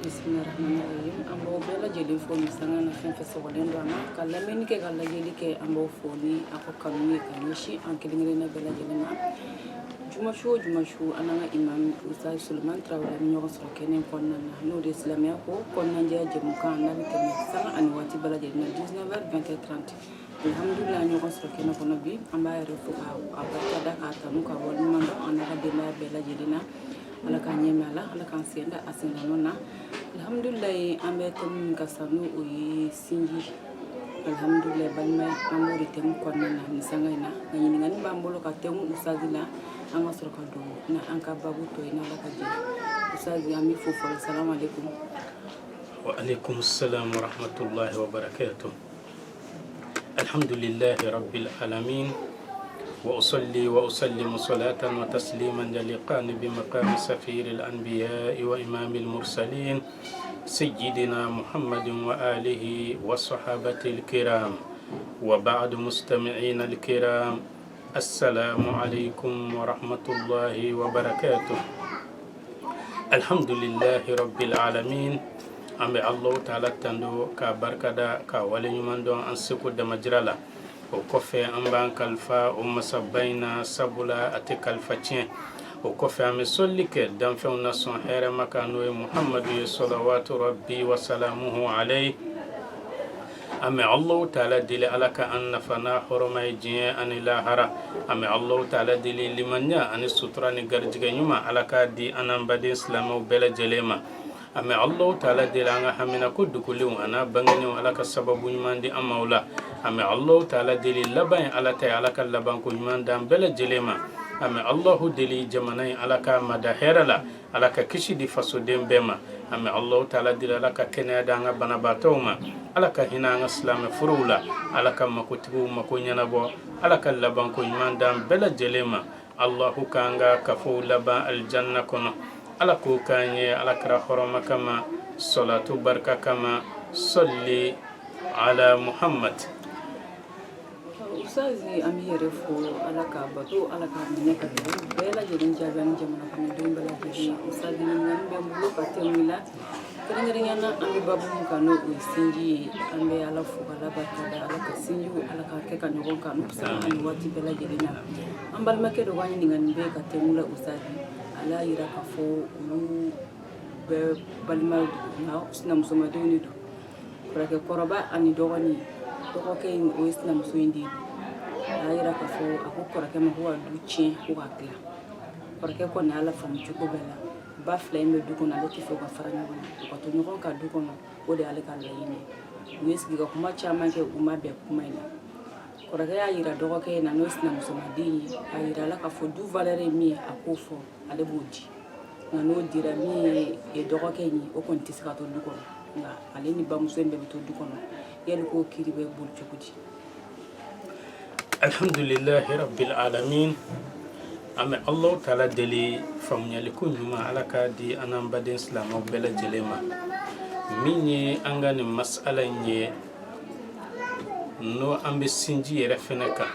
Bismillahirrahmanirrahim. Ambo bela jeli fo misanga na fen fesa walen dama kala men ke kala jeli ke ambo fo ni ako kamni kanishi an kelingere na bela jeli na juma shu ananga imam Ustaz Suleiman Traoré mi ñoko so kenen konna na no de islamia ko konna je jëm kan na ke sanga an wati bela jeli na 19h 20h30 alhamdulillah ñoko so kenen kono bi amba refu ka abata da ka tanu ka wol mando anaka de na bela jeli na ala ka nyemala ala kan senda asinga nona alhamdulillah ambe tan kasanu o singi alhamdulillah balma amuri tem konna na misanga ina ngani ngani bambolo ka temu usazila anga sorka do na anka babu to ina la ka je usazi ami fofo assalamu alaikum wa alaikum assalam wa rahmatullahi wa barakatuh alhamdulillah rabbil alamin وأصلي وأسلم صلاة وتسليما يليقان بمقام سفير الأنبياء وإمام المرسلين سيدنا محمد وآله وصحابة الكرام وبعد مستمعين الكرام السلام عليكم ورحمة الله وبركاته الحمد لله رب العالمين أمي الله تعالى تندو كبركة كولي من دون أنسكو دمجرلا o kofe amban kalfa o masabaina sabula ate kalfa tien o kofe am sollike dan fe on son here makano e muhammadu sallallahu rabbi wa salamuhu alayhi ame allah taala dili alaka anna fana horomay jien an ilahara ame allah taala dili limanya an sutra ni garjiga nyuma alaka di anambadi islamu bela jelema ame allah taala dili anga hamina ko dukuliw ana bangani alaka sababu nyumandi amawla ame allah taala deli laban ala tay alaka laban ko nyman dam bela jelema ame allah deli jamanay alaka madaherala alaka kishi di faso dembema ame allah taala deli alaka kenya danga banabatoma alaka hinanga islam furula alaka makotibu makonyana bo alaka laban ko nyman dam bela jelema allah kanga kafo laban aljanna kono alako kanye alakra horoma kama salatu barka kama salli ala muhammad usazi amire fo alaka bato alaka mineka bela jedin jaban jamana kana dum bela jedi usazi ngani be mulo patemila keringa ambe babu kanu usingi ambe ala fo ala bakada alaka sinju alaka ke kan ngon kanu sa ani wati bela jedina ambal make do wani ngani be katemula usazi ala ira ka fo ulu be balma na usna musoma duni do kurake koroba ani dogani to ko ke usna musuindi ayira ka fo akukora kama huwa duchi huwa kla porque ko na ala fam chuko bela ba flame du ko na leti fo ka farana ko to nyoko ka du ko no o de ale ka layini wesi ga kuma chama ke uma be kuma ina ko raga ayira do ko ke na no sina musoma di ayira la ka fo du valere mi akufo ale bodi na no dira mi e do ko ke ni o kon tiska to du ko nga ale ni ba musembe to du ko no yel ko kiribe bul chukudi alhamdulillahi rabbil alamin ame allah taala deli famnyali ko nyuma alaka di anambade islam o bela jelema minye angani masala nye no ambe sinji yere feneka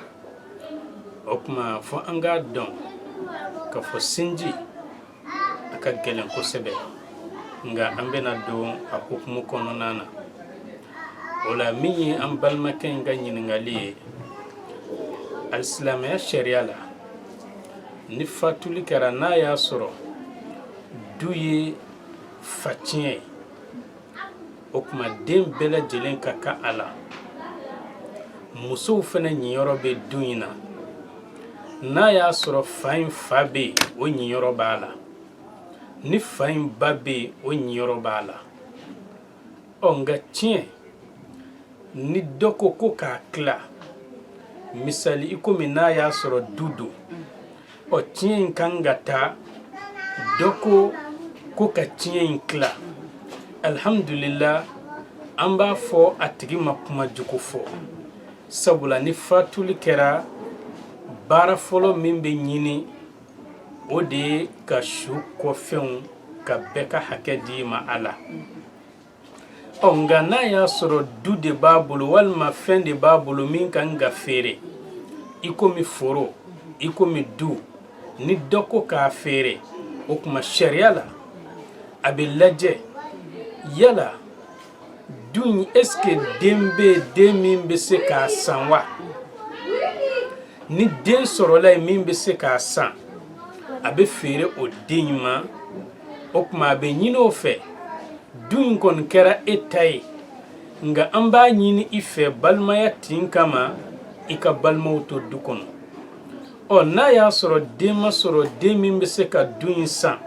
okuma fo anga don ka fo sinji aka gelen ko sebe nga ambe na do akukumu kono nana ola minye ambalma ken ganyi ngali al-islamiyya sharia la ni fatuli kara na ya soro duye fatien okuma dem bela jelen kaka ala muso fana nyoro be duina na ya soro fain fabe o nyoro bala ni fain babe o nyoro bala onga tien ni doko ko ka kla misali ikomi na ya soro dudu o tien kangata doko ko ka tien kla alhamdulillah amba fo atigi makuma juko fo sabula ni fatuli kera bara folo mimbe nyini ode ka shu ko fen ka beka hakedi ma ala onga na ya soro dude babulu walma fende babulu min kan ga fere iko mi foro iko mi du ni doko ka fere o kuma sharia la abillaje yala dun est-ce que dembe min be se ka san wa ni den soro la min be se ka san abe fere o den ma o kuma be nyino fe dun kon kera etay nga amba nyini ife balmaya tinkama ika balmaw to dukono o na ya soro dema soro demi be se ka dun san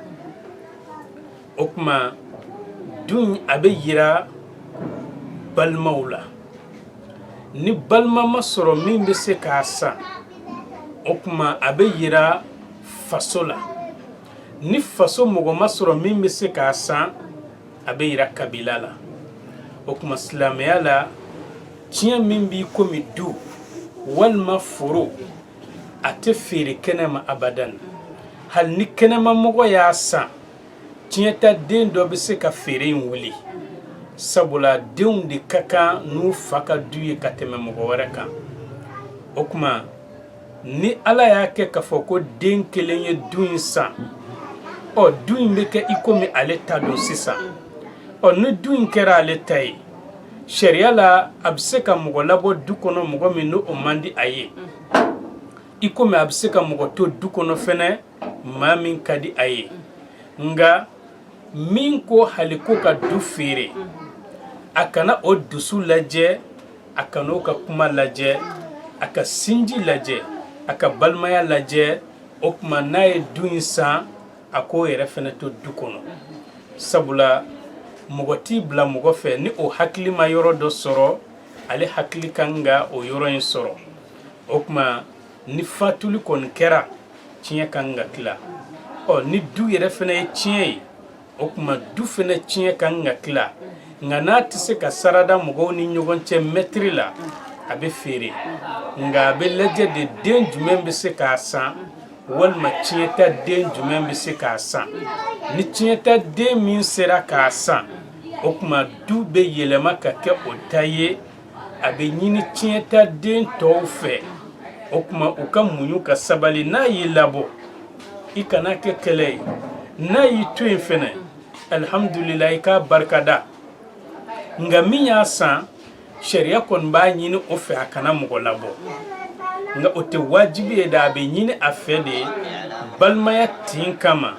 o kuma dun abe yira balmawla ni balma ma soro min be se ka san o kuma abe yira fasola ni faso mogo ma soro min be se ka san abe yira kabila la o kuma silamɛya la tiɲɛ min b'i komi du walima foro a tɛ feere kɛnɛma abadan hali ni kɛnɛma mɔgɔ y'a san tiɲɛ ta den dɔ bɛ se ka feere in wuli sabula denw de ka kan n'u fa ka du ye ka tɛmɛ mɔgɔ wɛrɛ kan o kuma ni ala y'a kɛ k'a fɔ ko den kelen ye du in san ɔ du in bɛ kɛ i komi ale ta don sisan ni du in kɛra ale ta ye sariya la a bɛ se ka mɔgɔ labɔ du kɔnɔ mɔgɔ min n'o man di a ye i komi a bɛ se ka mɔgɔ to du kɔnɔ fɛnɛ maa min ka di a ye nka min ko hali ko ka du feere a kana o dusu lajɛ a kana o ka kuma lajɛ a ka sinji lajɛ a ka balimaya lajɛ o kuma n'a ye du in san a k'o yɛrɛ fɛnɛ to du kɔnɔ sabula mɔgɔ t'i bila mɔgɔ fɛ ni o hakili ma yɔrɔ dɔ sɔrɔ ale hakili kan ka o yɔrɔ in sɔrɔ o kuma ni fatuli kɔni kɛra tiɲɛ kan ka tila ni du yɛrɛ fɛnɛ ye tiɲɛ ye o kuma du fɛnɛ tiɲɛ kan ka tila nka n'a tɛ se ka sarada mɔgɔw ni ɲɔgɔn cɛ mɛtiri la a bɛ feere nka a bɛ lajɛ de den jumɛn bɛ se k'a san walima tiɲɛ ta den jumɛn bɛ se k'a san ni tiɲɛ ta den min sera k'a san o kuma du bɛ yɛlɛma ka kɛ o ta ye a bɛ ɲini tiɲɛ ta den tɔw fɛ o kuma u ka muɲu ka sabali n'a y'i labɔ i kana kɛ kɛlɛ ye n'a y'i to yen fɛnɛ alhamdulillah i k'a barikada nka min y'a san sariya kɔni b'a ɲini o fɛ a kana mɔgɔ labɔ nka o tɛ wajibi ye da a bɛ ɲini a fɛ de balimaya tin kama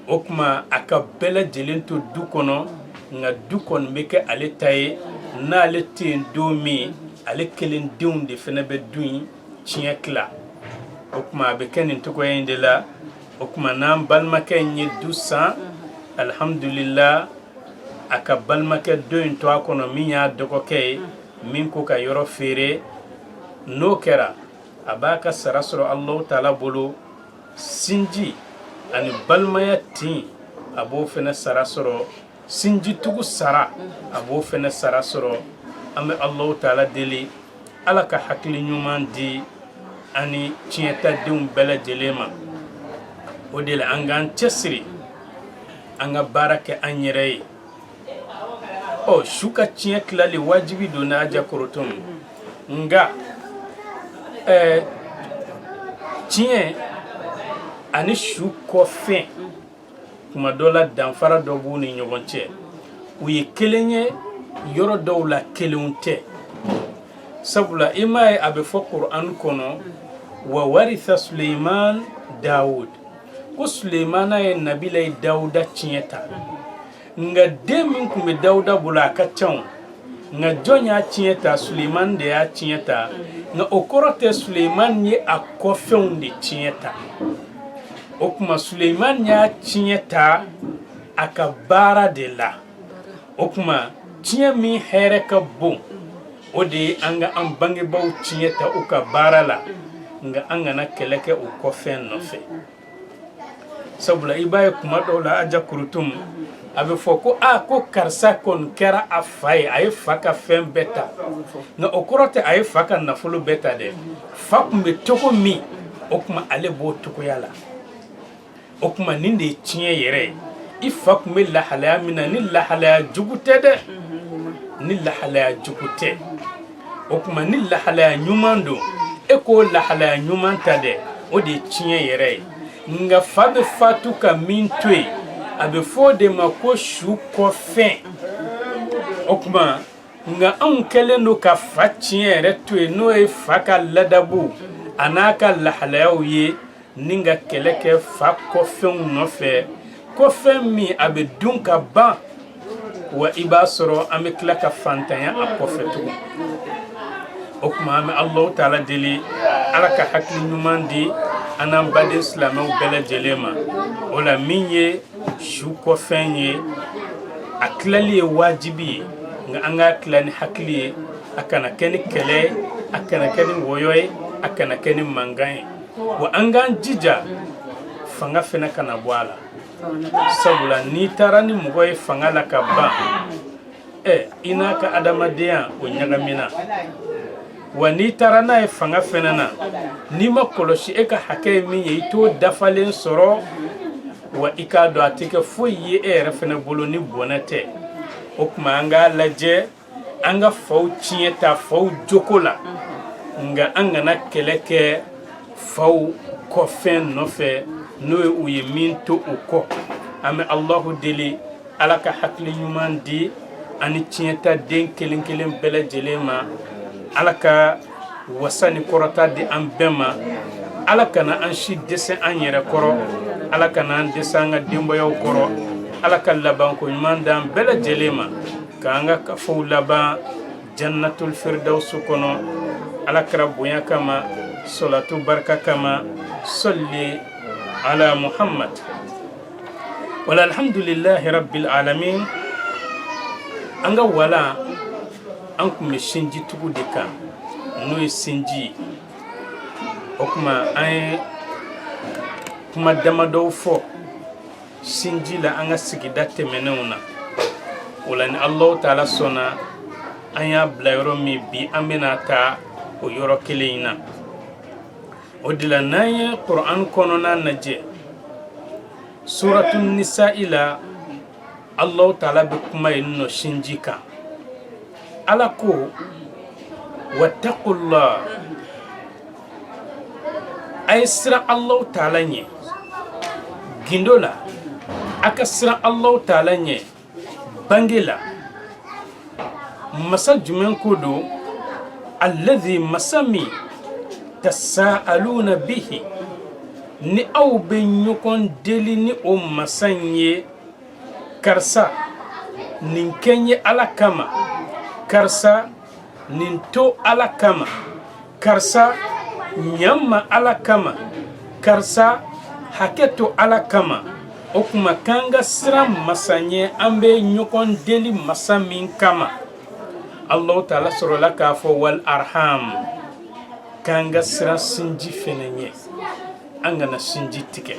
o kuma a ka bɛɛ lajɛlen to du kɔnɔ nka du kɔni bɛ kɛ ale ta ye n'ale tɛ yen don min ale kelen denw de fana bɛ du in tiɲɛ tila o kuma a bɛ kɛ nin cogoya in de la o kuma n'an balimakɛ in ye du san alhamdulillah a ka balimakɛ dɔ in to a kɔnɔ min y'a dɔgɔkɛ ye min ko ka yɔrɔ feere n'o kɛra a b'a ka sara sɔrɔ Alahu Taala bolo sinji ani balimaya tin a b'o fɛnɛ sara sɔrɔ sinji tugu sara a b'o fɛnɛ sara sɔrɔ an bɛ Alahu Taala deli ala ka hakili ɲuman di ani tiɲɛtadenw bɛɛ lajɛlen ma o de la an k'an cɛsiri an ka baara kɛ an yɛrɛ ye su ka tiɲɛ tilali wajibi don n'a jakoroton nga tiɲɛ ani su kɔfɛn kuma dɔ la danfara dɔ b'u ni ɲɔgɔn cɛ u ye kelen ye yɔrɔ dɔw la kelenw tɛ sabula i m'a ye a bɛ fɔ Qur'an kɔnɔ wa waritha Suleiman Dawud ko Suleimana ye nabila ye Dawuda tiɲɛ ta nga den min kun bɛ Dawuda bolo a ka ca nga jɔn y'a tiɲɛ ta Suleiman de y'a tiɲɛ ta nga o kɔrɔ tɛ Suleiman ye a kɔfɛnw de tiɲɛ ta o kuma Suleiman y'a tiɲɛ ta a ka baara de la o kuma tiɲɛ min hɛrɛ ka bon o de ye an ka an bangebaaw tiɲɛ ta u ka baara la nga an kana kɛlɛ kɛ o kɔfɛn nɔfɛ sabula i b'a ye kuma dɔw la a jakurutum a bɛ fɔ ko ko karisa kɔni kɛra a fa ye a ye fa ka fɛn bɛɛ ta nka o kɔrɔ tɛ a ye fa ka nafolo bɛɛ ta dɛ fa tun bɛ cogo min o kuma ale b'o cogoya la o kuma nin de ye tiɲɛ yɛrɛ ye i fa tun bɛ lahalaya min na ni lahalaya jugu tɛ dɛ ni lahalaya jugu tɛ o kuma ni lahalaya ɲuman don e k'o lahalaya ɲuman ta dɛ o de ye tiɲɛ yɛrɛ ye nka fa bɛ fatu ka min to yen abe fo de ma ko shu ko fin okuma nga an kelen do ka fa tiere to no e fa ka ladabu anaka lahlaw ye ninga keleke fa ko fin no fe ko fin mi abe dun ka ba wa ibasoro ame klaka fantanya a ko fetu okuma ame Allah taala deli alaka hakli nyumandi anam bade islamo bele jelema wala minye shu ko fenye aklali wajibi nga anga klani hakli akana ken kele akana ken woyoy akana ken mangai wa anga jija fanga fena kana bwala sabula ni tarani mugoy fanga la ka ba inaka adamadeya o nyagamina wa ni tarana e fanga fenana ni ma koloshi e ka hake min ye to dafalen soro wa ikado atike foyi e refena bolo ni bonate okuma anga laje anga faw chieta faw jokola nga anga na keleke faw ko fen no fe no uye minto uko ame Allah deli alaka hakli yumandi ani chieta den kelen bele jelema alaka wasani korota di ambema alaka na anshi desen anyere koro alaka na desanga dimbo yaw koro alaka laban ko nyumanda bele jelema kanga ka fu laba jannatul firdaus kono alaka buya kama salatu baraka kama salli ala muhammad wala alhamdulillahi rabbil alamin anga wala anku me shinji tugu de kan no sinji okuma ay kuma damado fo sinji la anga sigida temenuna wala ni Allah taala sona anya blayro mi bi aminata o yoro kelina odila naye Qur'an kono na naje suratul nisa ila Allah taala be kuma no shinji kan alako wattaqullah ay sira Allah taala nye gindola aka sira Allah taala nye bangela masa jumen kodo alladhi masami tasaaluna bihi ni aw be nyukon deli ni o masanye karsa nin kenye alakama karsa ninto alakama karsa nyamma alakama karsa haketo alakama okuma kanga sira masanye ambe nyukon deli masamin kama Allah taala sorola ka fo wal arham kanga sira sinji fenenye angana sinji tike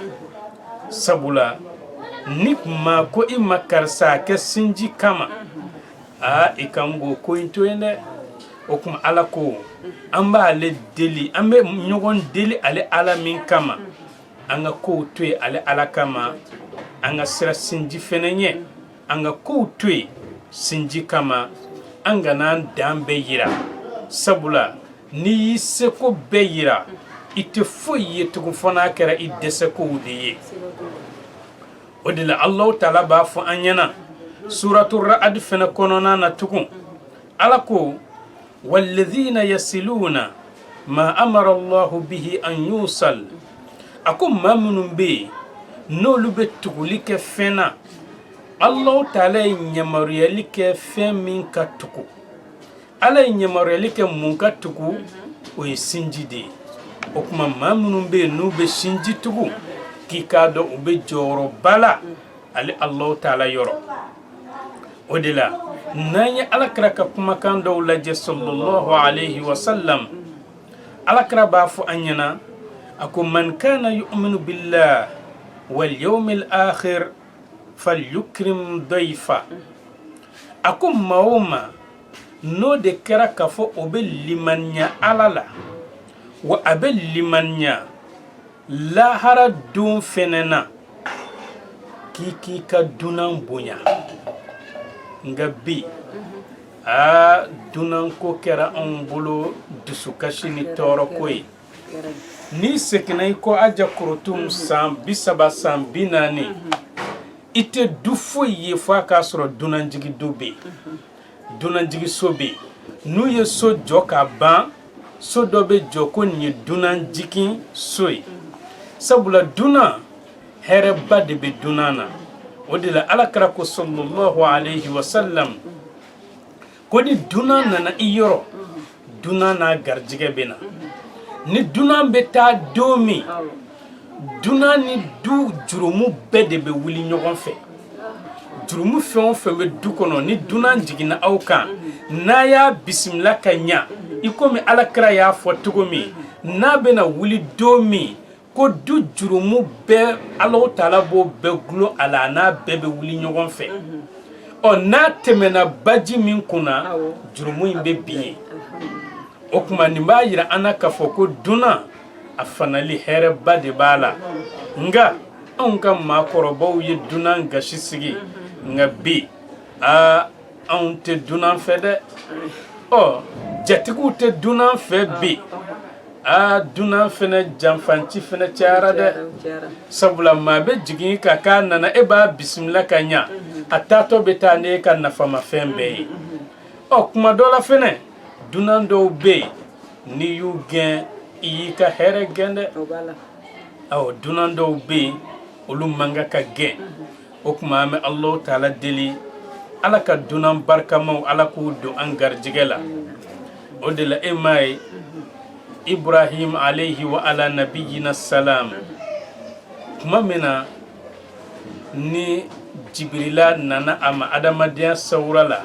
sabula nikma ko imakarsa ke sinji kama ikamgo ko intoene okuma alako amba ale deli ambe nyogon deli ale alamin kama anga ko tue ale alakama anga sira sinji fenenye anga ko tue sinji kama anga nan dambe yira sabula ni seko beyira ite foye tugu fona kera idese ko wudiye odila Allah taala ba fu anyana suratul ra'd fena konona na tugu alako walladhina yasiluna ma amara Allah bihi an yusal akum mamunum be no lube tugulike fena Allah taala nyamariyalike femin katuku ala nyamariyalike munkatuku o sinjide okuma mamunum be no be sinji tugu kikado ube joro bala ali Allah taala yoro odila nanya alakra ka kuma kan do laje sallallahu alayhi wa sallam alakra ba fu anyana akum man kana yu'minu billah wal yawmil akhir falyukrim dayfa akum mauma no de kera ka fo obe limanya alala wa abel limanya la hara dun fenena kiki ka dunan bonya ngabi dunan ko kera on bolo dusukashi ni toro koy ni seknay ko aja kurutum sam bisaba sam binani ite du foyi ye fo a k'a sɔrɔ dunanjigi do bɛ yen dunanjigi so bɛ yen n'u ye so jɔ ka ban so dɔ bɛ jɔ ko nin ye dunanjigi so ye sabula dunan hɛrɛba de bɛ dunan na o de la alakira ko sallallahu alayhi wa sallam ko ni dunan nana i yɔrɔ dunan n'a garijɛgɛ bɛ na ni dunan bɛ taa don min dunan ni du jurumu bɛɛ de bɛ wuli ɲɔgɔn fɛ jurumu fɛn o fɛn bɛ du kɔnɔ ni dunan jiginna aw kan n'a y'a bisimila ka ɲa i komi alakira y'a fɔ cogo min n'a bɛna wuli don min ko du jurumu bɛɛ Alahu Taala b'o bɛɛ gulon a la n'a bɛɛ bɛ wuli ɲɔgɔn fɛ n'a tɛmɛna baji min kunna jurumu in bɛ bin ye o tuma nin b'a yira an na k'a fɔ ko dunan a fanali hɛrɛba de b'a la nka anw ka maakɔrɔbaw ye dunan gasi sigi nka bi anw tɛ dunan fɛ dɛ jatigiw tɛ dunan fɛ bi dunan fɛnɛ janfanci fɛnɛ cayara dɛ sabula maa bɛ jigin ka k'a nana e b'a bisimila ka ɲa a taatɔ bɛ taa n'e ka nafamafɛn bɛɛ ye kuma dɔ la fɛnɛ dunan dɔw bɛ yen n'i y'u gɛn i y'i ka hɛrɛ gɛn dɛ dunan dɔw bɛ yen olu man kan ka gɛn o tuma an bɛ Alahu Taala deli ala ka dunan barikamaw ala k'u don an garijɛgɛ la o de la e m'a ye Ibrahim alayhi wa ala nabiyina salam kuma min na ni Jibrila nana a ma adamadenya sawura la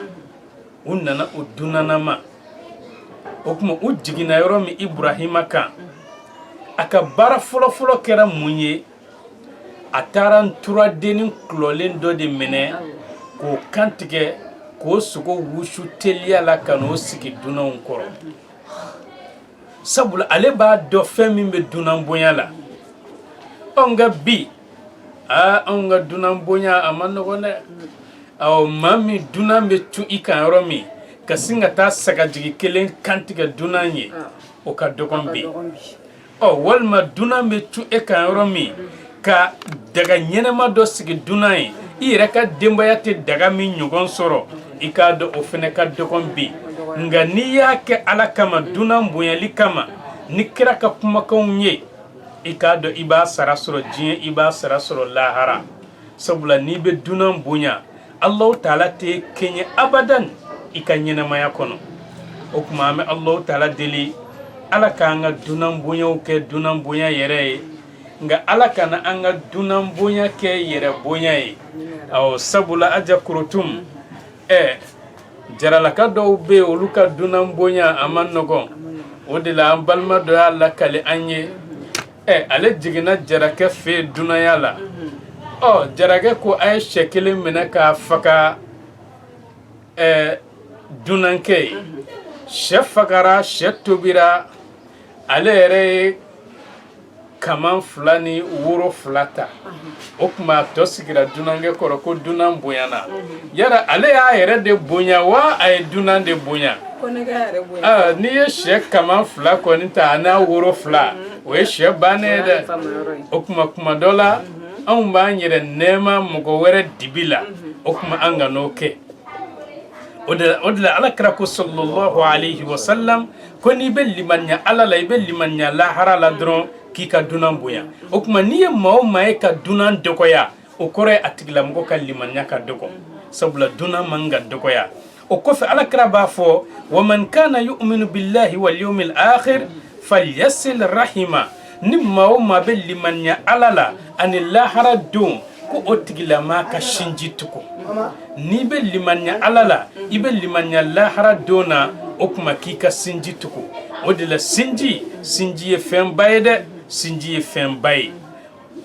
u nana o dunanama o kuma u jiginna yɔrɔ min Ibrahima kan a ka baara fɔlɔ-fɔlɔ kɛra mun ye a taara nturadennin kulɔlen dɔ de minɛ k'o kantigɛ k'o sogo wusu teliya la ka n'o sigi dunanw kɔrɔ sabula ale b'a dɔn fɛn min bɛ dunan bonya la nka bi anw ka dunan bonya a ma nɔgɔn dɛ maa min dunan bɛ tu i kan yɔrɔ min ka sin ka taa sagajigi kelen kantigɛ dunan ye o ka dɔgɔn bi walima dunan bɛ tu e kan yɔrɔ min ka daga ɲɛnɛma dɔ sigi dunan ye i yɛrɛ ka denbaya tɛ daga min ɲɔgɔn sɔrɔ i k'a dɔn o fana ka dɔgɔn bi nka n'i y'a kɛ ala kama dunan bonyali kama ni kira ka kumakanw ye i k'a dɔn i b'a sara sɔrɔ diɲɛ i b'a sara sɔrɔ lahara sabula n'i bɛ dunan bonya Alahu Taala tɛ kɛɲɛ abadan i ka ɲɛnɛmaya kɔnɔ o tuma an bɛ Alahu Taala deli ala k'an ka dunan bonyaw kɛ dunan bonya yɛrɛ ye nka ala kana an ka dunan bonya kɛ yɛrɛ bonya ye sabula aja kurutum jaralaka dɔw bɛ yen olu ka dunan bonya a ma nɔgɔn o de la an balima dɔ y'a lakali an ye ale jiginna jarakɛ fɛ yen dunanya la jarakɛ ko a ye sɛ kelen minɛ k'a faga dunankɛ ye sɛ fagara sɛ tobira ale yɛrɛ ye kaman fila ni woro fila ta o tuma tɔ sigira dunankɛ kɔrɔ ko dunan bonyana yara ale y'a yɛrɛ de bonya wa a ye dunan de bonya n'i ye sɛ kaman fila kɔni ta a n'a woro fila o ye sɛ bannen ye dɛ o tuma kuma dɔ la anw b'an yɛrɛ nɛɛma mɔgɔ wɛrɛ dibi la o tuma an ka n'o kɛ o de la alakira ko sallallahu alayhi wa sallam ko n'i bɛ limaniya ala la i bɛ limaniya lahara la dɔrɔn k'i ka dunan bonya o tuma n'i ye maa o maa ye ka dunan dɔgɔya o kɔrɔ ye a tigilamɔgɔ ka limaniya ka dɔgɔ sabula dunan man ka dɔgɔya o kɔfɛ alakira b'a fɔ wa man kana yu'minu billahi wal yawmil akhir falyasil rahima ni maa o maa bɛ limaniya ala la ani lahara don ko o tigilama ka sinji tugu n'i bɛ limaniya ala la i bɛ limaniya lahara don na o tuma k'i ka sinji tugu o de la sinji ye fɛnba ye dɛ sinji ye fɛnba ye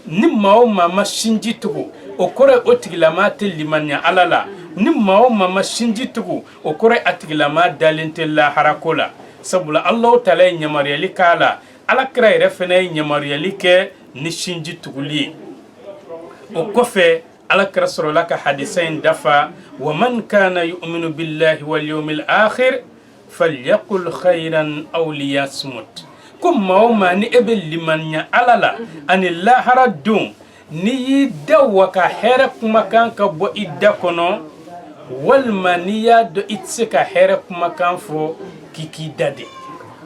ni maa o maa ma sinji tugu o kɔrɔ ye o tigilama tɛ limaniya ala la ni maa o maa ma sinji tugu o kɔrɔ ye a tigilama dalen tɛ lahara ko la sabula Alahu Taala ye yamaruyali k'a la alakira yɛrɛ fana ye yamaruyali kɛ ni sinji tuguli ye o kɔfɛ alakira sɔrɔla ka hadisa in dafa wa man kana yu'minu billahi wal yawmil akhir falyaqul khayran aw liyasmut ko maa o maa ni e bɛ limaniya ala la ani lahara don ni y'i da wa ka hɛrɛ kumakan ka bɔ i da kɔnɔ walima n'i y'a dɔn i tɛ se ka hɛrɛ kumakan fɔ k'i da de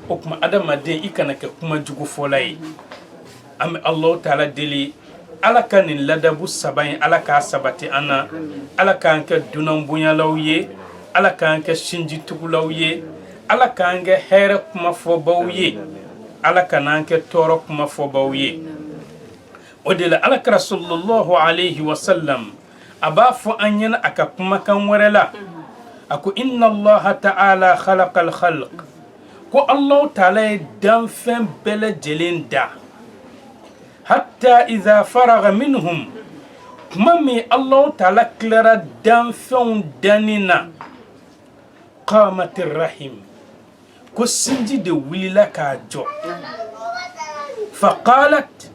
o tuma adamaden i kana kɛ kuma jugu fɔla ye an bɛ Alahu Taala deli Ala ka nin ladabu saba in Ala k'a sabati an na Ala k'an kɛ dunan bonyalaw ye Ala k'an kɛ sinjitugulaw ye Ala k'an kɛ hɛrɛ kumafɔbaw ye Ala kan'an kɛ tɔɔrɔ kumafɔbaw ye o de la Alakira sallallahu alayhi wa sallam a b'a fɔ an ɲɛna a ka kumakan wɛrɛ la a ko inna Allaha ta'ala khalaqal khalq ko Alahu Taala ye danfɛn bɛɛ lajɛlen da hatta idha faraga minhum kuma min Alahu Taala tilara danfɛnw danni na qamatir rahim ko sinji de wulila k'a jɔ faqalat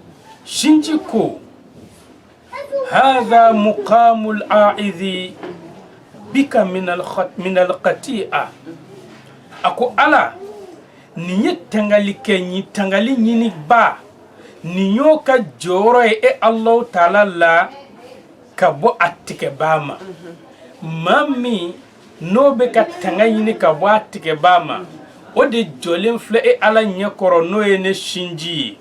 sinji ko hadha muqamul a'idhi bika min al-qati'a ako ala ni ye tangali kɛ ni tangali ɲini ba ni y'o ka jɔyɔrɔ ye e Allahu Taala la ka bɔ a tigɛba ma maa min n'o bɛ ka tanga ɲini ka bɔ a tigɛba ma o de jɔlen filɛ e Ala ɲɛkɔrɔ n'o ye ne sinji ye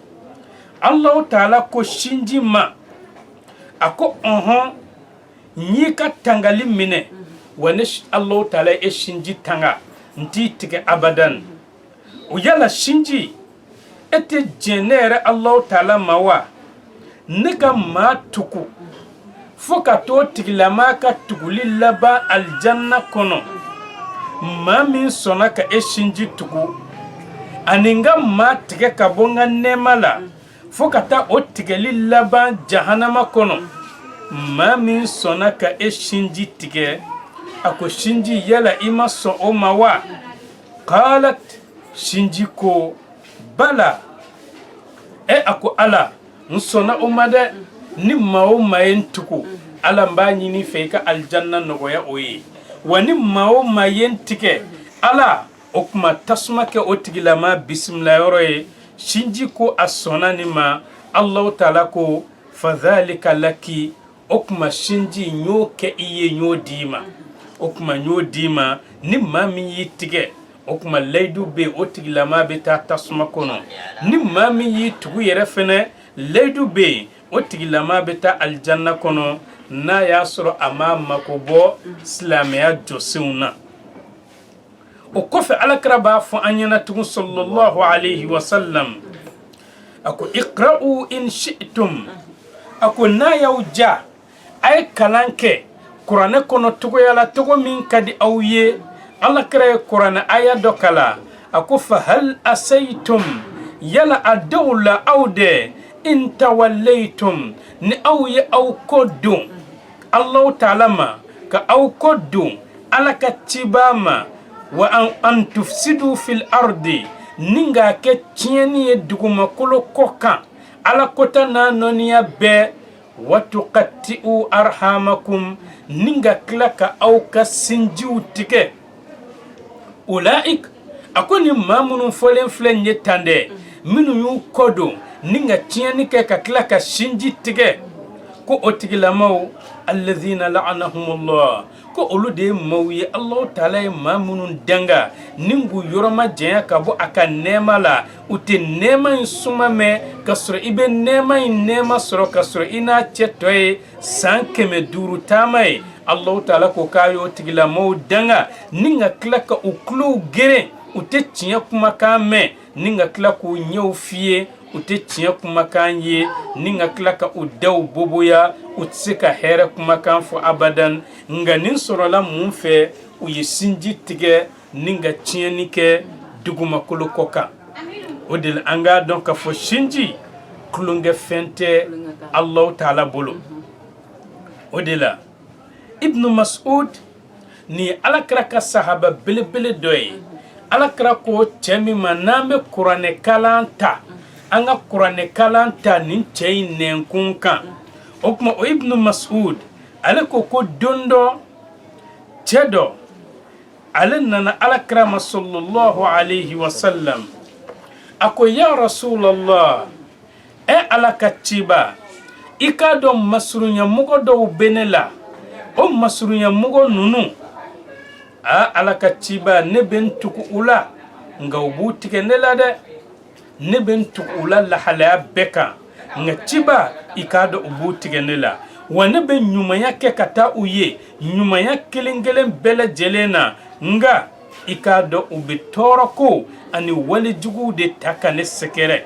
Allahu Taala ko sinji ma a ko n'i ka tangali minɛ wa ne Allahu Taala e sinji tanga n t'i tigɛ abadan o yala sinji e tɛ jɛn ne yɛrɛ Allahu Taala ma wa ne ka maa tugu fo ka t'o tigilama ka tuguli laban aljanna kɔnɔ maa min sɔnna ka e sinji tugu ani n ka maa tigɛ ka bɔ n ka nɛɛma la fo ka taa o tigɛli laban jahanama kɔnɔ maa min sɔnna ka e sinji tigɛ a ko sinji yala i ma sɔn o ma wa qalat sinji ko bala a ko ala n sɔnna o ma dɛ ni maa o maa ye n tugu ala n b'a ɲini fɛ i ka aljanna nɔgɔya o ye wa ni maa o maa ye n tigɛ ala o kuma tasuma kɛ o tigilama bisimila yɔrɔ ye sinji ko a sɔnna nin ma Allahu Taala ko fadhalika laki o kuma sinji n y'o kɛ i ye n y'o d'i ma o kuma n y'o d'i ma ni maa min y'i tigɛ o kuma layidu bɛ yen o tigilama bɛ taa tasuma kɔnɔ ni maa min y'i tugu yɛrɛ fɛnɛ layidu bɛ yen o tigilama bɛ taa aljanna kɔnɔ n'a y'a sɔrɔ a ma mako bɔ silamɛya jɔsenw na o kɔfɛ Alakira b'a fɔ an ɲɛna tugun sallallahu alayhi wa sallam a ko iqra'u in shi'tum a ko n'a y'aw ja a ye kalan kɛ kuranɛ kɔnɔ togoya la togo min ka di aw ye Alakira ye kuranɛ aya dɔ kala a ko fa hal asaytum yala a dɔw la aw de in tawallaytum ni aw ye aw ko don Allahu Taala ma ka aw ko don Ala ka ciba ma wa an tufsidu fil ardi ninga ke tiɲɛni ye dugumakolo kɔ kan Ala kota n'a nɔniya bɛɛ wa tuqatti'u arhamakum ninga tila ka aw ka sinjiw tigɛ ulaik a ko ni maa minnu fɔlen filɛ nin ye tan dɛ minnu y'u kɔ don ni ka tiɲɛni kɛ ka tila ka sinji tigɛ ko o tigilamaw alladhina la'anahumullah ko olu de ye maaw ye Allahu Taala ye maa minnu danga ni k'u yɔrɔ ma janya ka bɔ a ka nɛɛma la u tɛ nɛɛma in suma mɛn ka sɔrɔ i bɛ nɛɛma in nɛɛma sɔrɔ ka sɔrɔ i n'a cɛ tɔ ye san 500 taama ye Allahu Taala ko k'a y'o tigilamaw danga ni ka tila ka u tulow geren u tɛ tiɲɛ kumakan mɛn ni ka tila k'u ɲɛw f'iye u tɛ tiɲɛ kumakan ye ni ka tila ka u daw boboya u tɛ se ka hɛrɛ kumakan fɔ abadan nka nin sɔrɔla mun fɛ u ye sinji tigɛ ni ka tiɲɛni kɛ dugumakolo kɔ kan o de la an k'a dɔn k'a fɔ sinji tulonkɛfɛn tɛ Allahu Taala bolo o de la Ibn Mas'ud ni Alakira ka sahaba belebele dɔ ye Alakira ko cɛ min ma n'an bɛ kuranɛ kalan ta an ka kuranɛ kalan ta nin cɛ in nɛnkun kan o kuma o Ibn Mas'ud ale ko don dɔ cɛ dɔ ale nana Alakira ma sallallahu alayhi wa sallam a ko ya Rasulallah Ala ka ciba i k'a dɔn masurunyamɔgɔ dɔw bɛ ne la o masurunyamɔgɔ ninnu ala ka ciba ne bɛ n tugu u la nka u b'u tigɛ ne la dɛ ne bɛ n tugu u la lahalaya bɛɛ kan nka ciba i k'a dɔn u b'u tigɛ ne la wa ne bɛ ɲumanya kɛ ka taa u ye ɲumanya kelen kelen bɛɛ lajɛlen na nka i k'a dɔn u bɛ tɔɔrɔ ko ani walijuguw de ta ka ne sɛgɛrɛ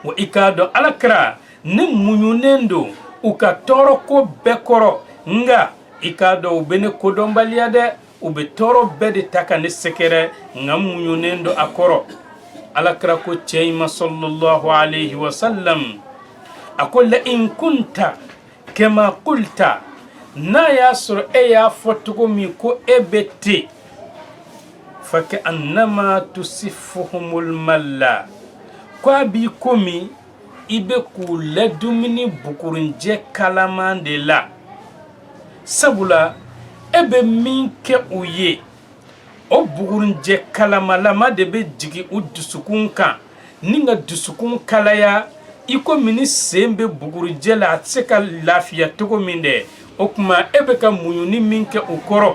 wa i k'a dɔn alakira ne muɲunen don u ka tɔɔrɔ ko bɛɛ kɔrɔ nka i k'a dɔn u bɛ ne kodɔnbaliya dɛ u bɛ tɔɔrɔ bɛɛ de ta ka ne sɛgɛrɛ nka muɲunen don a kɔrɔ alakira ko cɛ in ma sallallahu alayhi wa sallam a ko la in kunta kama qulta n'a y'a sɔrɔ e y'a fɔ cogo min ko e bɛ ten fa ka annama tusifuhumul malla ko a b'i komi i bɛ k'u ladumuni bugurinjɛ kalaman de la sabula e bɛ min kɛ u ye o bugurinjɛ kalamalama de bɛ jigin u dusukun kan ni ka dusukun kalaya i komi ni sen bɛ bugurinjɛ la a tɛ se ka lafiya cogo min dɛ o tuma e bɛ ka muɲuni min kɛ u kɔrɔ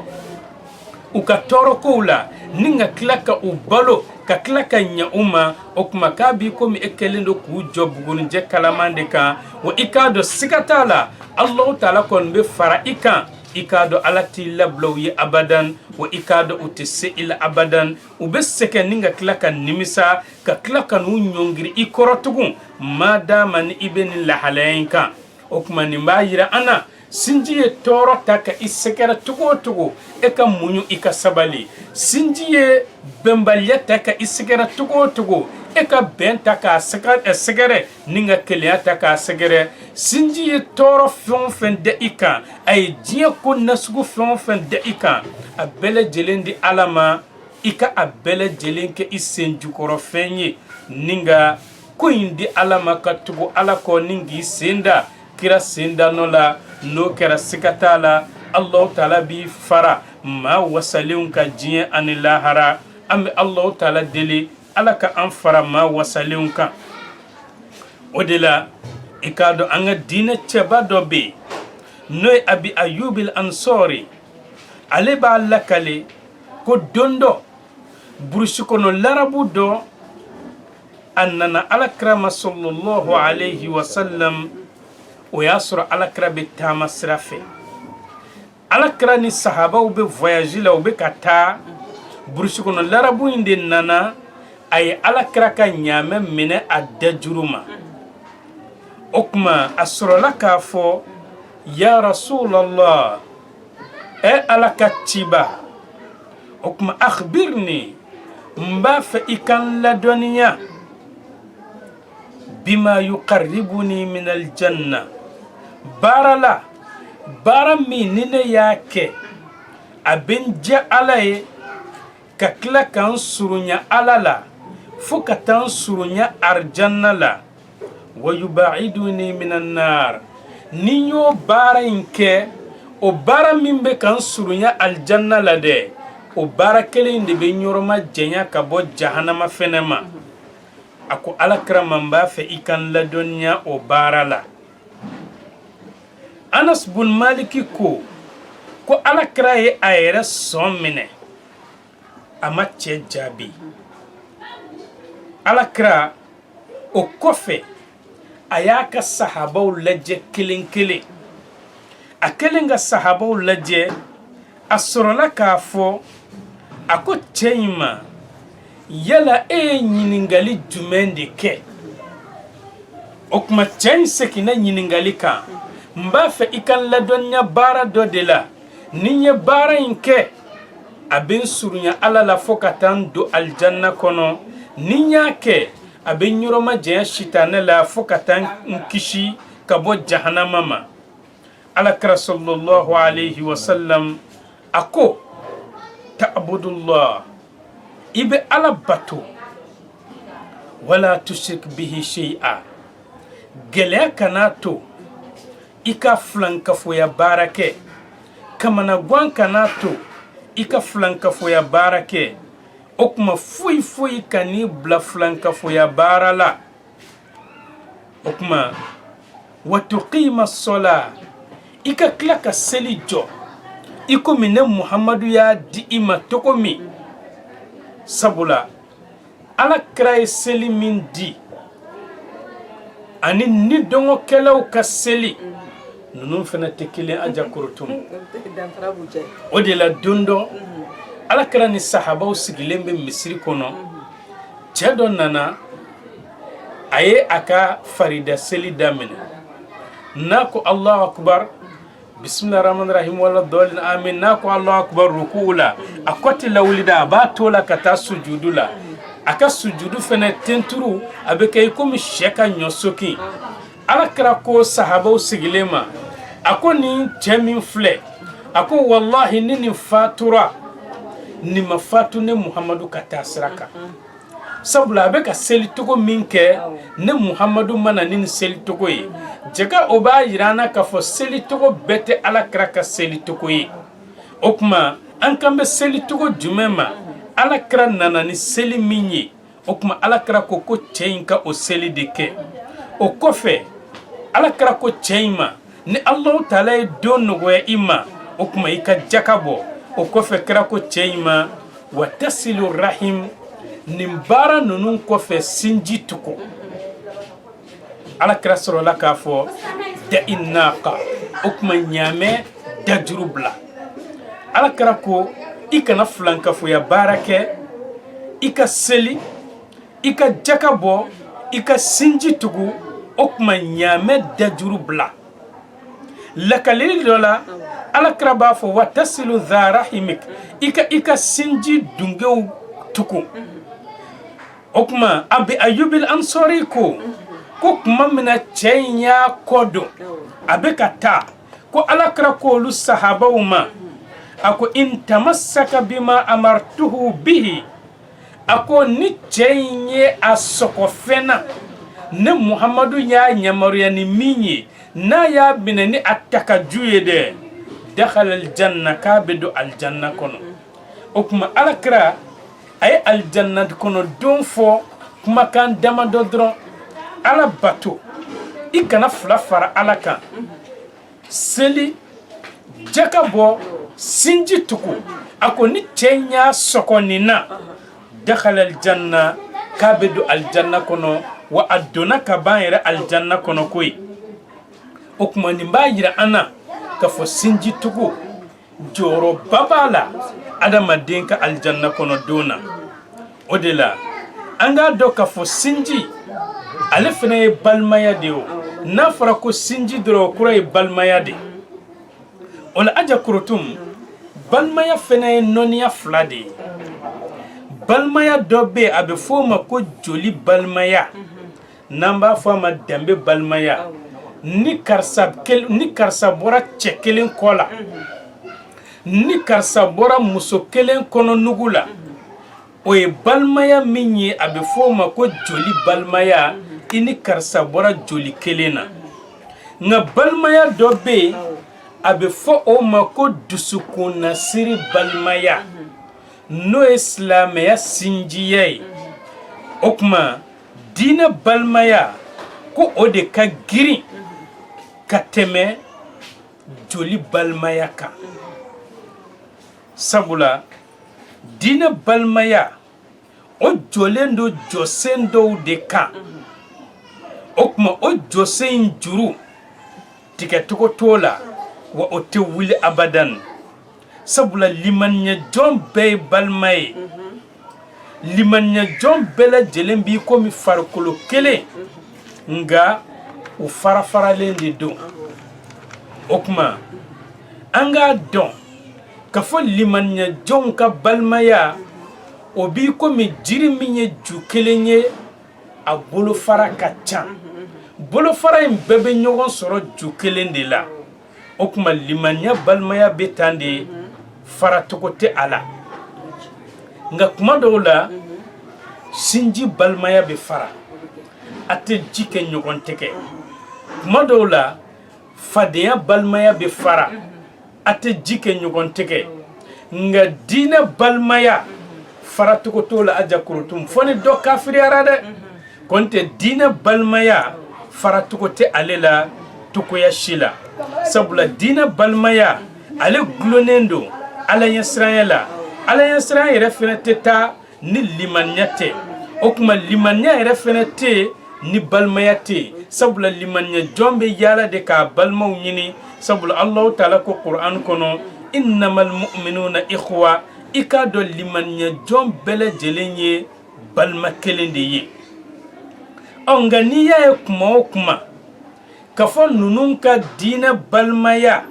u ka tɔɔrɔ kow la ni ka tila ka u balo ka tila ka ɲɛ u ma o tuma k'a b'i komi e kɛlen don k'u jɔ bugurinjɛ kalaman de kan wa i k'a dɔn siga t'a la Allahu Taala kɔni bɛ fara i kan i k'a dɔn ala t'i labila u ye abadan wa i k'a dɔn u tɛ se i la abadan u bɛ sɛgɛn ni ka tila ka nimisa ka tila ka n'u ɲɔngiri i kɔrɔ tugun madama ni i bɛ nin lahalaya in kan o tuma nin b'a yira an na sinji ye tɔɔrɔ ta ka i sɛgɛrɛ cogo o cogo e ka muɲu i ka sabali sinji ye bɛnbaliya ta ka i sɛgɛrɛ cogo o cogo e ka bɛn ta k'a sɛgɛrɛ ni ka kelenya ta k'a sɛgɛrɛ sinji ye tɔɔrɔ fɛn o fɛn da i kan a ye diɲɛ ko nasugu fɛn o fɛn da i kan a bɛɛ lajɛlen di ala ma i ka a bɛɛ lajɛlen kɛ i sen jukɔrɔ fɛn ye ni ka ko in di ala ma ka tugu ala kɔ ni k'i sen da kira sen da nɔ la n'o kɛra siga t'a la Allahu Taala b'i fara maa wasalenw ka diɲɛ ani lahara an bɛ Allahu Taala deli ala ka an fara maa wasalenw kan o de la i k'a dɔn an ka diinɛ cɛba dɔ bɛ yen n'o ye Abi Ayubil Ansori ale b'a lakale ko don dɔ burusi kɔnɔ larabu dɔ a nana alakira ma sallallahu alayhi wa sallam o y'a sɔrɔ alakira bɛ taama sira fɛ alakira ni sahabaw bɛ voyage la u bɛ ka taa burusi kɔnɔ larabu in de nana a ye alakira ka ɲaamɛ minɛ a dajuru ma o tuma a sɔrɔla k'a fɔ ya rasulallah ala ka ciba o tuma akhbirni n b'a fɛ i ka n ladɔnniya bima yuqarribuni min aljanna baara la baara min ni ne y'a kɛ a bɛ n diya ala ye ka tila ka n surunya ala la fo ka taa n surunya arjanna la wa yubaiduni min annar ni n y'o baara in kɛ o baara min bɛ ka n surunya aljanna la dɛ o baara kelen de bɛ ɲɔrɔma jɛnya ka bɔ jahanama fɛnɛ ma a ko alakira man b'a fɛ i ka n ladɔnniya o baara la Anas bun Maliki ko alakira ye a yɛrɛ sɔn minɛ a ma cɛ jaabi alakira o kɔfɛ a y'a ka sahabaw lajɛ kelen kelen a kelen ka sahabaw lajɛ a sɔrɔla k'a fɔ a ko cɛ in ma yala e ye ɲiningali jumɛn de kɛ o tuma cɛ in seginna ɲiningali kan n b'a fɛ i ka ladɔnniya baara dɔ de la ni n ye baara in kɛ a bɛ n surunya ala la fo ka taa n don aljanna kɔnɔ ni n y'a kɛ a bɛ n yɔrɔma janya sitanɛ la fo ka taa n kisi ka bɔ jahanama ma alakira sallallahu alayhi wa sallam a ko ta'budullah i bɛ ala bato wala tushrik bihi shay'a gɛlɛya kana to i ka filankafoya baara kɛ kamanagan kana to i ka filankafoya baara kɛ o tuma foyi foyi kan'i bila filankafoya baara la o tuma wa tuqima as-salah ika kila ka seli jɔ iko min ne Muhamadu y'a di i ma togo min sabula Ala kira ye seli min di ani ni dɔngɔkɛlaw ka seli ninnu fana tɛ kelen a jakorotum o de la don dɔ Ala kira ni sahabaw sigilen bɛ misiri kɔnɔ cɛ dɔ nana a ye a ka farida seli daminɛ n'a ko Allahu akbar bismillahir rahmanir rahim wala dhalin amin n'a ko Allahu akbar ruku'u la a kɔti lawulida a b'a to la ka taa sujudu la a ka sujudu fana tenturu a bɛ kɛ i komi sɛ ka ɲɔsokin Ala kira ko sahabaw sigilen ma a ko nin cɛ min filɛ a ko wallahi ni nin fatura ni ma fatu ne Muhamadu ka taa sira kan sabula a bɛ ka seli togo min kɛ ne Muhamadu mana ni seli togo ye jɛka o b'a yirana k'a fɔ seli togo bɛɛ tɛ Ala kira ka seli togo ye o kuma an kan bɛ seli togo jumɛn ma Ala kira nana ni seli min ye o kuma Ala kira ko cɛ in ka o seli de kɛ o kɔfɛ Ala kira ko cɛ in ma ni Allahu Taala ye don nɔgɔya i ma o kuma i ka jaka bɔ o kɔfɛ kira ko cɛ in ma wa tasilu rahim nin baara ninnu kɔfɛ sinji tugu Ala kira sɔrɔla k'a fɔ da inaqa o kuma ɲaamɛ dajuru bila Ala kira ko i kana filankafoya baara kɛ i ka seli i ka jaka bɔ i ka sinji tugu o kuma ɲaamɛ dajuru bila lakalili dɔ la Ala kira b'a fɔ wa tasilu dha rahimik i ka sinji dungew tugu o kuma abi ayubil ansori ko kuma mina cɛ in y'a kɔ dɔn a bɛ ka taa ko Ala kira ko olu sahabaw ma a ko in tamassaka bima amartuhu bihi a ko ni cɛ in ye a sɔgɔ fɛn na ne Muhamadu y'a yamaruya ni min ye n'a y'a minɛ ni a takaju ye dɛ dakhala aljanna k'a bɛ don aljanna kɔnɔ o kuma Ala kira a ye aljanna kɔnɔ don fɔ kumakan damadɔ dɔrɔn Ala bato i kana fila fara Ala kan seli jaka bɔ sinji tugu a ko ni cɛ y'a sɔgɔ nin na dakhala aljanna k'a bɛ don aljanna kɔnɔ wa a donna ka ban yɛrɛ aljanna kɔnɔ koyi o kuma nin b'a yira an na k'a fɔ sinji tugu jɔyɔrɔba b'a la adamaden ka aljanna kɔnɔ don na o de la an k'a dɔn k'a fɔ sinji ale fana ye balimaya de o n'a fɔra ko sinji dɔrɔn o kɔrɔ ye balimaya de o la aja kurutum balimaya fana ye nɔniya fila de ye balimaya dɔ bɛ yen a bɛ fɔ o ma ko joli balimaya n'an b'a fɔ a ma danbe balimaya ni karisa bɔra cɛ kelen kɔ la ni karisa bɔra muso kelen kɔnɔ nugu la o ye balimaya min ye a bɛ fɔ o ma ko joli balimaya i ni karisa bɔra joli kelen na nka balimaya dɔ bɛ yen a bɛ fɔ o ma ko dusukun nasiri balimaya n'o ye silamɛya sinjiya ye o kuma diinɛ balimaya ko o de ka girin ka tɛmɛ joli balimaya kan sabula diinɛ balimaya o jɔlen do jɔsen dɔw de kan o kuma o jɔsen juru tigɛcogo t'o la wa o tɛ wuli abadan sabula limaniya jɔn bɛɛ ye balima ye limaniya jɔn bɛɛ lajɛlen b'i komi farikolo kelen nka u farafaralen de don o kuma an k'a dɔn k'a fɔ limaniya jɔnw ka balimaya o b'i komi jiri min ye ju kelen ye a bolofara ka ca bolofara in bɛɛ bɛ ɲɔgɔn sɔrɔ ju kelen de la o kuma limaniya balimaya bɛ tan de faracogo tɛ a la nka kuma dɔw la sinji balimaya bɛ fara a tɛ ji kɛ ɲɔgɔn tɛgɛ kuma dɔw la fadenya balimaya bɛ fara a tɛ ji kɛ ɲɔgɔn tɛgɛ nka diinɛ balimaya faracogo t'o la aja kurutum fɔ ni dɔ kafiriyara dɛ kɔni tɛ diinɛ balimaya faracogo tɛ ale la tukuya shila sabula dina balmaya ale glonendo ala yasrayala ala yasra yɛrɛ fɛnɛ tɛ taa ni limaniya tɛ o kuma limaniya yɛrɛ fɛnɛ tɛ ni balmaya tɛ sabula limaniya jɔn bɛ yaala de k'a balimaw ɲini sabula Allahu taala ko Qur'an kɔnɔ innamal mu'minuna ikhwa i k'a dɔn limaniya jɔn bɛɛ lajɛlen ye balima kelen de ye nka n'i y'a ye kuma o kuma ka fɔ ninnu ka diinɛ balimaya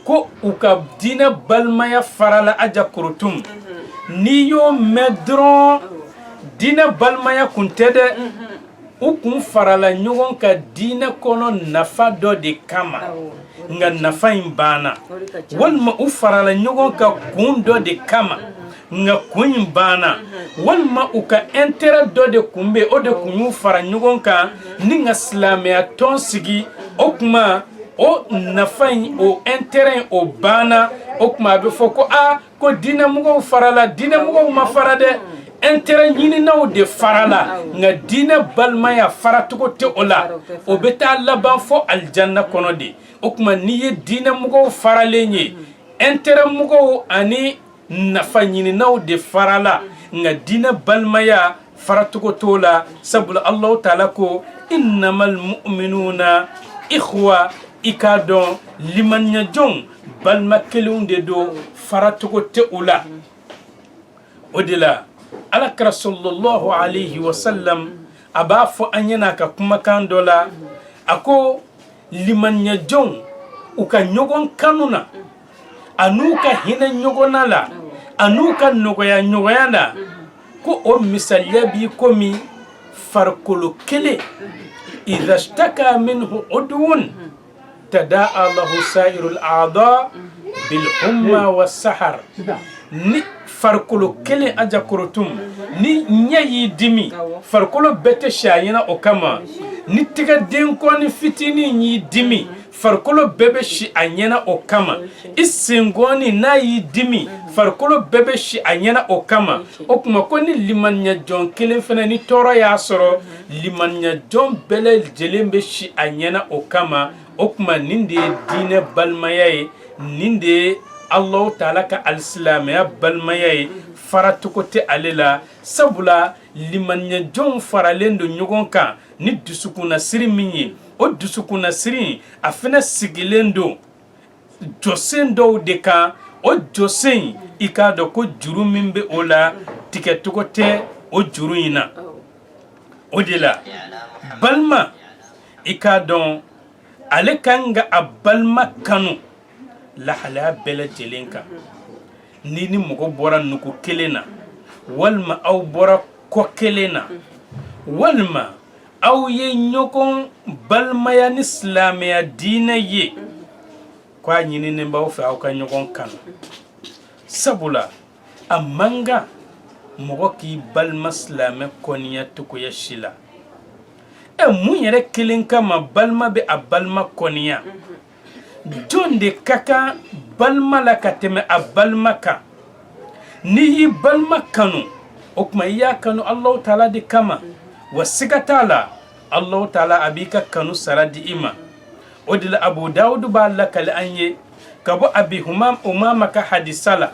ko u ka diinɛ balimaya farala aja kurutum n'i y'o mɛn dɔrɔn diinɛ balimaya kun tɛ dɛ u kun farala ɲɔgɔn ka diinɛ kɔnɔ nafa dɔ de kama nka nafa in banna walima u farala ɲɔgɔn ka kun dɔ de kama nka kun in banna walima u ka intérêt dɔ de kun bɛ o de kun y'u fara ɲɔgɔn kan ni ka silamɛya tɔn sigi o kuma o nafa in o intérêt in o banna o kuma a bɛ fɔ ko ko diinɛmɔgɔw farala diinɛmɔgɔw ma fara dɛ intérêt ɲininaw de farala nka diinɛ balimaya faracogo tɛ o la o bɛ taa laban fɔ alijanna kɔnɔ de o kuma n'i ye diinɛmɔgɔw faralen ye intérêt mɔgɔw ani nafa ɲininaw de farala nka diinɛ balimaya faracogo t'o la sabula Allahu taala ko innamal mu'minuna ikhwa i k'a dɔn limaniya jɔnw balima kelenw de don faracogo tɛ o la o de la alakira sallallahu alayhi wa sallam a b'a fɔ an ɲɛna a ka kumakan dɔ la a ko limaniya jɔnw u ka ɲɔgɔn kanu na a n'u ka hinɛ ɲɔgɔnna la a n'u ka nɔgɔya ɲɔgɔnya la ko o misaliya b'i komi farikolo kelen idha ishtaka minhu udwun tadaa lahu sairul a'da bil humma was sahar ni farikolo kelen aja korotum ni ɲɛ y'i dimi farikolo bɛɛ tɛ si a ɲɛna o kama ni tigɛ denkɔni fitinin y'i dimi farikolo bɛɛ bɛ si a ɲɛna o kama i sengɔni n'a y'i dimi farikolo bɛɛ bɛ si a ɲɛna o kama o kuma ko ni limaniya jɔn kelen fana ni tɔɔrɔ y'a sɔrɔ limaniya jɔn bɛɛ lajɛlen bɛ si a ɲɛna o kama o kuma nin de ye diinɛ balimaya ye nin de ye Allahu taala ka alisilamɛya balimaya ye faracogo tɛ ale la sabula limaniya jɔnw faralen don ɲɔgɔn kan ni dusukunnasiri min ye o dusukunnasiri a fana sigilen don jɔsen dɔw de kan o jɔsen i k'a dɔn ko juru min bɛ o la tigɛcogo tɛ o juru in na o de la balima i k'a dɔn ale kan ka a balima kanu lahalaya bɛɛ lajɛlen kan ni mɔgɔ bɔra nugu kelen na walima aw bɔra kɔ kelen na walima aw ye ɲɔgɔn balimaya ni silamɛya diinɛ ye ko a ɲininen b'aw fɛ aw ka ɲɔgɔn kanu sabula a man kan mɔgɔ k'i balima silamɛ kɔniya togoya si la mun yɛrɛ kelen kama balima bɛ a balima kɔniya jɔn de ka kan balima la ka tɛmɛ a balima kan n'i y'i balima kanu o kuma i y'a kanu Allahu taala de kama wa siga t'a la Allahu taala a b'i ka kanu sara di i ma o de la Abu Dawud b'a lakali an ye ka bɔ Abi Umama ka hadisa la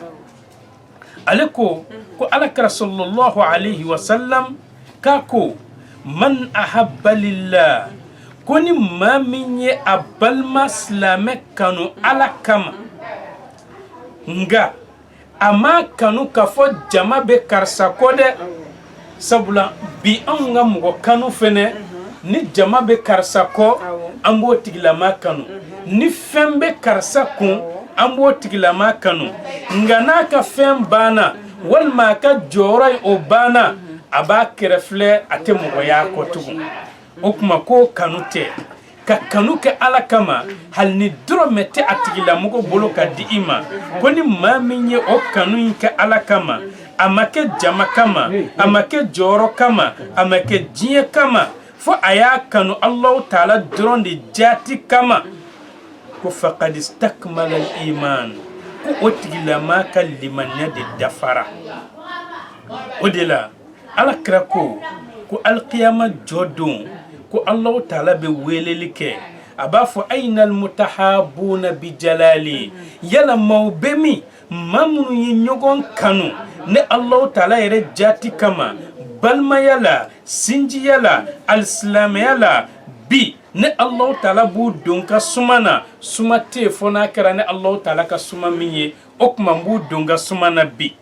ale ko alakira sallallahu alayhi wa sallam k'a ko man ahabba lillah ko ni maa min ye a balima silamɛ kanu ala kama nga a ma kanu k'a fɔ jama bɛ karisa kɔ dɛ sabula bi anw ka mɔgɔ kanu fɛnɛ ni jama bɛ karisa kɔ an b'o tigilama kanu ni fɛn bɛ karisa kun an b'o tigilama kanu nga n'a ka fɛn banna walima a ka jɔyɔrɔ ye o banna a b'a kɛrɛfilɛ a tɛ mɔgɔya kɔ tugun o kuma ko kanu tɛ ka kanu kɛ ala kama hali ni dɔrɔmɛ tɛ a tigilamɔgɔ bolo ka di i ma ko ni maa min ye o kanu in kɛ ala kama a ma kɛ jama kama a ma kɛ jɔyɔrɔ kama a ma kɛ diɲɛ kama fo a y'a kanu Allahu taala dɔrɔn de jaati kama ko faqad istakmala al-iman ko o tigilama ka limaniya de dafara o de la alakira ko alqiyama jɔ don ko Allahu taala bɛ weleli kɛ abafu aina almutahabuna bijalali yala maubemi mamunu yi nyogon kanu ne Allah taala yere jati kama balma yala sinji yala alislam yala bi ne Allah taala bu donka sumana sumate fona kara ne Allah taala ka suma minye okuma bu donga sumana bi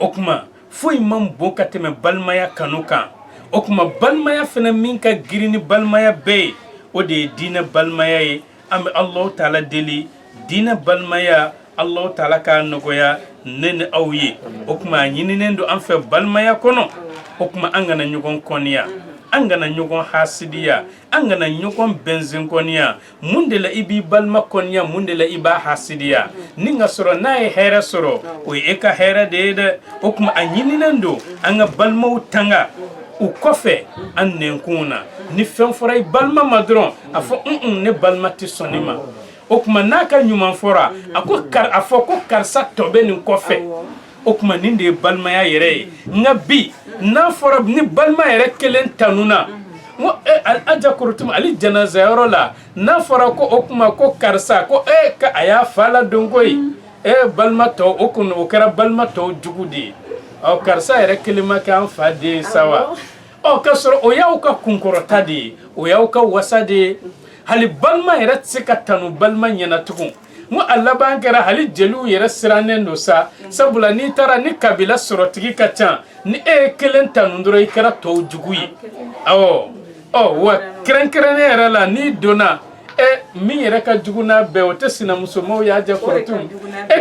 okuma foi mam boka teme balmaya kanuka okuma balmaya fena minka girini balmaya be o de dina balmaya ye am Allah taala deli dina balmaya Allah taala ka nogoya nene awye okuma nyinendo am fe balmaya kono okuma angana nyugon konia angana nyugon hasidiya angana nyugon benzin konia mundela ibi balma konia mundela iba hasidiya ninga soro nae hera soro o eka hera de okuma anyinendo anga balma utanga ukofe annenkuna ni fenforay balma madron afo ne balma tisonima okuma naka nyuman fora afo ko karsa tobe ni kofe okuma ninde balma ya yere ngabi na fora ni balma yere kelen tanuna mo al ajakurutum ali janaza yorola na fora ko okuma ko karsa ko ka aya fala dongoy balma to okun okara balma to jugudi o karsa yere kelima kan fade sawa o kasoro o yauka kunkorota de o yauka wasade hali balma yere tsika tanu balma nyana tukun mu Allah bankara hali jelu yere siranen do sa sabula ni tara ni kabila sorotigi kacan ni kelen tanundro ikara to juguyi wa kren yere la ni dona mi yere ka juguna be o tesina musomo ya ja korotum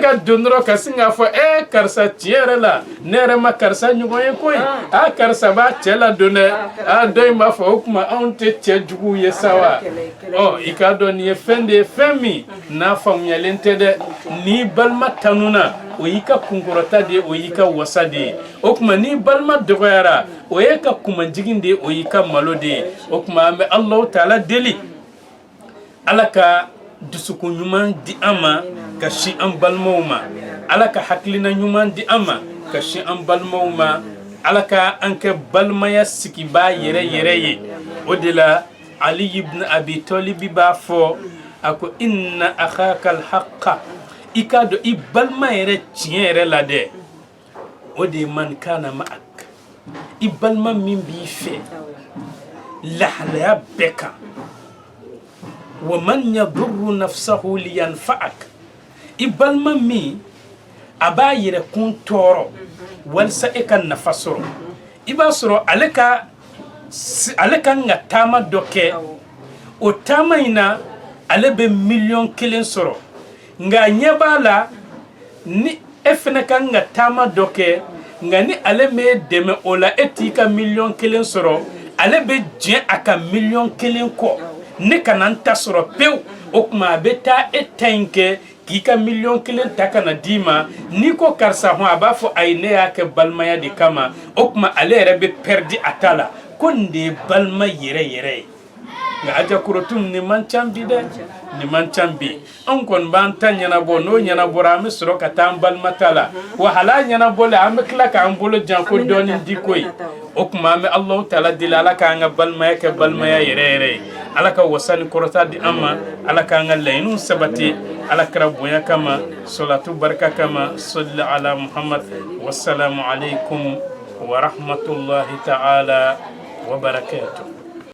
ga donro ka singa fo karsa tiere la nere ma karsa nyugoye koy karsa ba tela done doy ma fo kuma onte tie jugu ye sawa ika don ye fende femi na fam yalente de ni balma tanuna o yika kunkurota de o yika wasade okuma ni balma dogoyara o yeka kuma jiginde o yika malode okuma me Allah taala deli alaka dusuku nyuman di ama kashi an balmauma alaka haklina nyuman di ama kashi an balmauma alaka anke balmaya sikiba yere ye odila Ali ibn Abi Talib ba fo ako inna akhaka alhaqa ikado ibalma yere tiere la de odi man kana ma'ak ibalma min bi fe lahla beka ومن يضر نفسه لينفعك ibalma mi abayire kun toro walsa eka nafasoro ibasoro aleka ngatama doke o tamaina alebe million kelen soro nga nyebala ni efene kan ngatama doke ngani aleme deme ola etika million kelen soro alebe je aka million kelen ko ne kanan tasoro pew okuma beta etenke kika million kelen takana dima niko karsa ho abafo aine yake balmaya di kama okuma alere be perdi atala konde balma yere nga aja kurotum ni manchambi de ni manchambi onkon banta nyana bo no nyana bora misro katam balma tala wa hala nyana bola amkla ka ambolo janko doni dikoy okuma me Allah taala dilala ka nga balma yake balmaya yere alaka wasani korota di amma alaka nga laynun sabati alaka rabuya kama salatu baraka kama salli ala Muhammad wassalamu alaikum wa rahmatullahi ta'ala wa barakatuh.